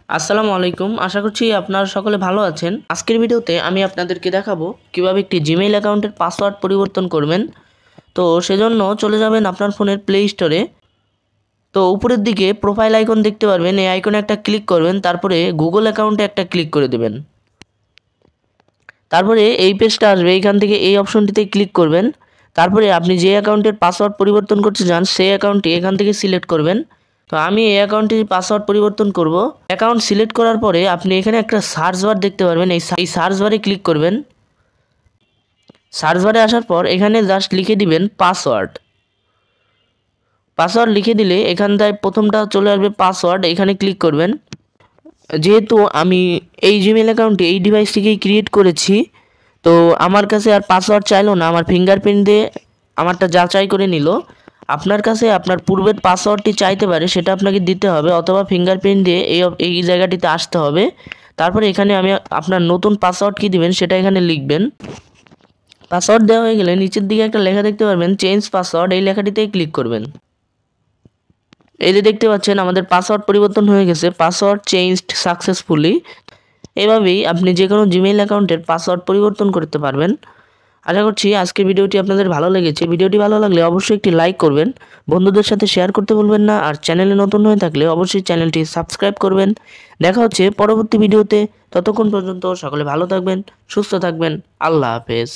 আসসালামু আলাইকুম। আশা করছি আপনারা সকলে ভালো আছেন। আজকের ভিডিওতে আমি আপনাদেরকে দেখাবো কিভাবে একটি জিমেইল অ্যাকাউন্টের পাসওয়ার্ড পরিবর্তন করবেন। তো সেজন্য চলে যাবেন আপনার ফোনের প্লে স্টোরে। তো উপরের দিকে প্রোফাইল আইকন দেখতে পারবেন, এই আইকনে একটা ক্লিক করবেন, তারপরে গুগল অ্যাকাউন্টে একটা ক্লিক করে দেবেন। তারপরে এই পেজটা আসবে, এইখান থেকে এই অপশনটিতে ক্লিক করবেন। তারপরে আপনি যে অ্যাকাউন্টের পাসওয়ার্ড পরিবর্তন করতে চান সেই অ্যাকাউন্টটি এখান থেকে সিলেক্ট করবেন। তো আমি এই অ্যাকাউন্টটির পাসওয়ার্ড পরিবর্তন করব। অ্যাকাউন্ট সিলেক্ট করার পরে আপনি এখানে একটা সার্চ বার দেখতে পারবেন, এই সার্চ বারে ক্লিক করবেন। সার্চ বারে আসার পর এখানে জাস্ট লিখে দিবেন পাসওয়ার্ড। পাসওয়ার্ড লিখে দিলে এখানটায় প্রথমটা চলে আসবে পাসওয়ার্ড, এখানে ক্লিক করবেন। যেহেতু আমি এই জিমেল অ্যাকাউন্টটি এই ডিভাইস থেকেই ক্রিয়েট করেছি, তো আমার কাছে আর পাসওয়ার্ড চাইলো না, আমার ফিঙ্গারপ্রিন্ট দিয়ে আমারটা যাচাই করে নিল। আপনার কাছে আপনার পূর্বের পাসওয়ার্ডটি চাইতে পারে, সেটা আপনাকে দিতে হবে, অথবা ফিঙ্গারপ্রিন্ট দিয়ে এই জায়গাটিতে আসতে হবে। তারপরে এখানে আমি আপনার নতুন পাসওয়ার্ড কী দিবেন সেটা এখানে লিখবেন। পাসওয়ার্ড দেওয়া হয়ে গেলে নিচের দিকে একটা লেখা দেখতে পারবেন চেঞ্জ পাসওয়ার্ড, এই লেখাটিতে ক্লিক করবেন। এই যে দেখতে পাচ্ছেন আমাদের পাসওয়ার্ড পরিবর্তন হয়ে গেছে, পাসওয়ার্ড চেঞ্জড সাকসেসফুলি। এভাবেই আপনি যে কোনো জিমেইল অ্যাকাউন্টের পাসওয়ার্ড পরিবর্তন করতে পারবেন। আশা করছি আজকের ভিডিওটি আপনাদের ভালো লেগেছে। ভিডিওটি ভালো লাগলে অবশ্যই একটি লাইক করবেন, বন্ধুদের সাথে শেয়ার করতে ভুলবেন না, আর চ্যানেলে নতুন হয়ে থাকলে অবশ্যই চ্যানেলটি সাবস্ক্রাইব করবেন। দেখা হচ্ছে পরবর্তী ভিডিওতে। ততক্ষণ পর্যন্ত সকলে ভালো থাকবেন, সুস্থ থাকবেন। আল্লাহ হাফেজ।